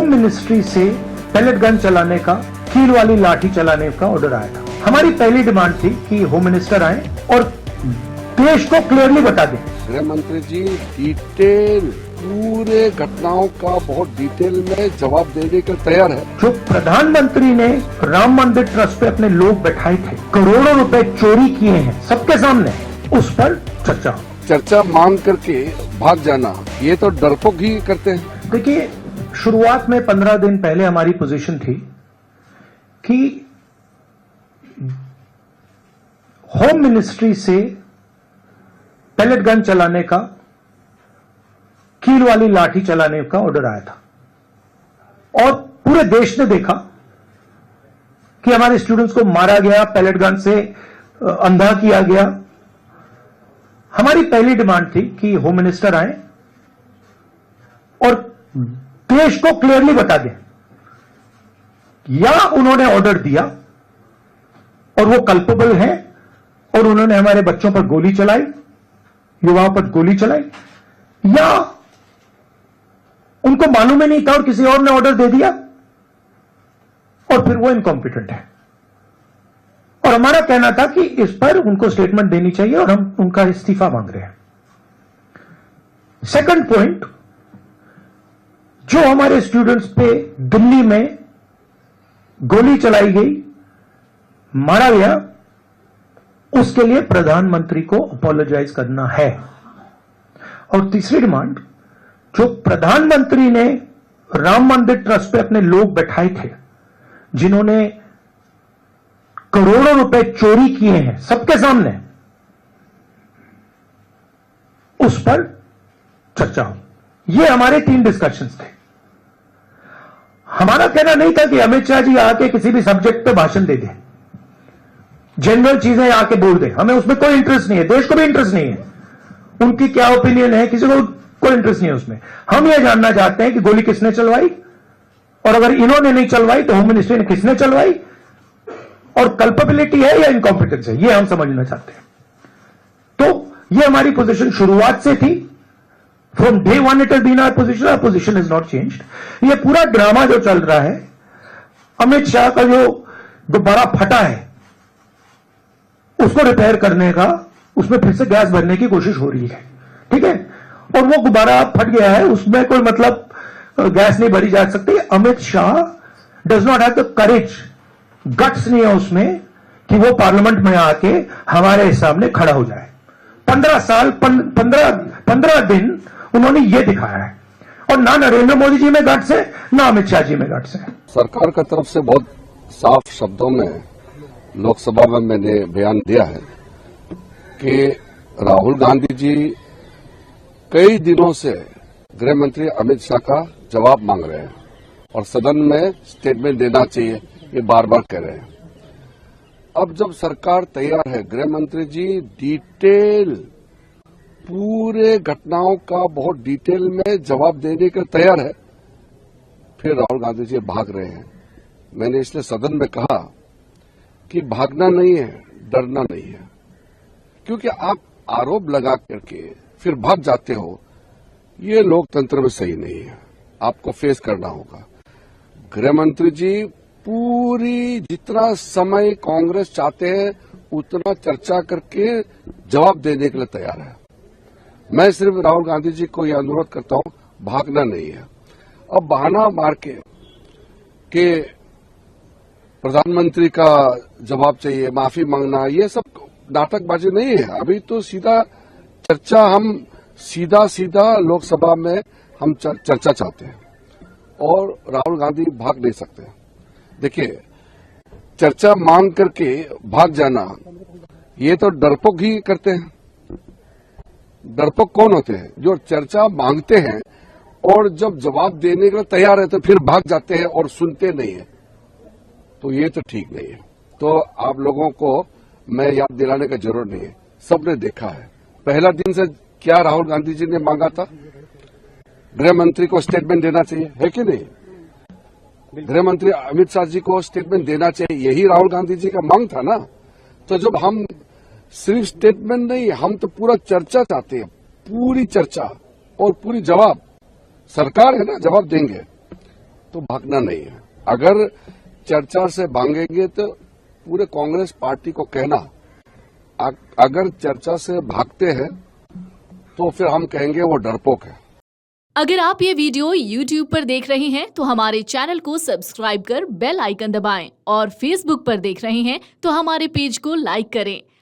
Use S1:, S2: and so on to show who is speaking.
S1: Home ministry से pellet gun चलाने का, कील वाली लाठी चलाने का ऑर्डर आया था। हमारी पहली डिमांड थी कि होम मिनिस्टर आए और देश को क्लियरली बता दें।
S2: गृह मंत्री जी डिटेल पूरे घटनाओं का बहुत डिटेल में जवाब देने के तैयार है।
S1: जो प्रधानमंत्री ने राम मंदिर ट्रस्ट पे अपने लोग बैठाए थे, करोड़ों रुपए चोरी किए हैं सबके सामने, उस पर चर्चा
S2: मांग करके भाग जाना, ये तो डरपोक ही करते हैं।
S1: देखिए, शुरुआत में 15 दिन पहले हमारी पोजीशन थी कि होम मिनिस्ट्री से पैलेट गन चलाने का, कील वाली लाठी चलाने का ऑर्डर आया था और पूरे देश ने देखा कि हमारे स्टूडेंट्स को मारा गया, पैलेट गन से अंधा किया गया। हमारी पहली डिमांड थी कि होम मिनिस्टर आए और देश को क्लियरली बता दें, या उन्होंने ऑर्डर दिया और वो कल्पेबल हैं और उन्होंने हमारे बच्चों पर गोली चलाई, युवाओं पर गोली चलाई, या उनको मालूम ही नहीं था और किसी और ने ऑर्डर दे दिया और फिर वो इनकॉम्पिटेंट है। और हमारा कहना था कि इस पर उनको स्टेटमेंट देनी चाहिए और हम उनका इस्तीफा मांग रहे हैं। सेकंड पॉइंट, जो हमारे स्टूडेंट्स पे दिल्ली में गोली चलाई गई, मारा गया, उसके लिए प्रधानमंत्री को अपोलोजाइज करना है। और तीसरी डिमांड, जो प्रधानमंत्री ने राम मंदिर ट्रस्ट पे अपने लोग बैठाए थे, जिन्होंने करोड़ों रुपए चोरी किए हैं सबके सामने, उस पर चर्चा हो। ये हमारे 3 डिस्कशंस थे। हमारा कहना नहीं था कि अमित शाह जी आके किसी भी सब्जेक्ट पे भाषण दे दें, जनरल चीजें आके बोल दें, हमें उसमें कोई इंटरेस्ट नहीं है, देश को भी इंटरेस्ट नहीं है। उनकी क्या ओपिनियन है, किसी को कोई इंटरेस्ट नहीं है उसमें। हम यह जानना चाहते हैं कि गोली किसने चलवाई, और अगर इन्होंने नहीं चलवाई तो होम मिनिस्ट्री ने किसने चलवाई, और कल्पेबिलिटी है या इनकॉम्पिटेंस है, यह हम समझना चाहते हैं। तो यह हमारी पोजीशन शुरुआत से थी। From day 1 it has been our position, our position is not changed. यह पूरा ड्रामा जो चल रहा है, अमित शाह का जो गुब्बारा फटा है उसको रिपेयर करने का, उसमें फिर से गैस भरने की कोशिश हो रही है, ठीक है, और वो गुब्बारा फट गया है, उसमें कोई मतलब गैस नहीं भरी जा सकती। Amit Shah does not have the courage, guts नहीं है उसमें कि वो पार्लियामेंट में आके हमारे सामने खड़ा हो जाए। 15 दिन उन्होंने ये दिखाया है, और ना नरेंद्र मोदी जी में गट्स है, ना अमित शाह जी में गट्स है।
S2: सरकार की तरफ से बहुत साफ शब्दों में लोकसभा में मैंने बयान दिया है कि राहुल गांधी जी कई दिनों से गृह मंत्री अमित शाह का जवाब मांग रहे हैं और सदन में स्टेटमेंट देना चाहिए, ये बार बार कह रहे हैं। अब जब सरकार तैयार है, गृह मंत्री जी डिटेल पूरे घटनाओं का बहुत डिटेल में जवाब देने के तैयार है, फिर राहुल गांधी जी भाग रहे हैं। मैंने इसलिए सदन में कहा कि भागना नहीं है, डरना नहीं है, क्योंकि आप आरोप लगा करके फिर भाग जाते हो, ये लोकतंत्र में सही नहीं है। आपको फेस करना होगा। गृह मंत्री जी पूरी जितना समय कांग्रेस चाहते हैं उतना चर्चा करके जवाब देने के लिए तैयार है। मैं सिर्फ राहुल गांधी जी को यह अनुरोध करता हूं, भागना नहीं है। अब बहाना मार के प्रधानमंत्री का जवाब चाहिए, माफी मांगना, ये सब नाटकबाजी नहीं है। अभी तो सीधा चर्चा, हम सीधा लोकसभा में हम चर्चा चाहते हैं और राहुल गांधी भाग नहीं सकते। देखिए, चर्चा मांग करके भाग जाना, ये तो डरपोक ही करते हैं। डरपोक कौन होते हैं? जो चर्चा मांगते हैं और जब जवाब देने के लिए तैयार है तो फिर भाग जाते हैं और सुनते नहीं है, तो ये तो ठीक नहीं है। तो आप लोगों को मैं याद दिलाने का जरूरत नहीं है, सबने देखा है। पहला दिन से क्या राहुल गांधी जी ने मांगा था? गृह मंत्री को स्टेटमेंट देना चाहिए, है कि नहीं? गृह मंत्री अमित शाह जी को स्टेटमेंट देना चाहिए, यही राहुल गांधी जी का मांग था ना। तो जब हम सिर्फ स्टेटमेंट नहीं, हम तो पूरा चर्चा चाहते हैं, पूरी चर्चा और पूरी जवाब। सरकार है ना, जवाब देंगे। तो भागना नहीं है। अगर चर्चा से भागेंगे तो पूरे कांग्रेस पार्टी को कहना, अगर चर्चा से भागते हैं तो फिर हम कहेंगे वो डरपोक है।
S3: अगर आप ये वीडियो YouTube पर देख रहे हैं तो हमारे चैनल को सब्सक्राइब कर बेल आइकन दबाएं और Facebook पर देख रहे हैं तो हमारे पेज को लाइक करें।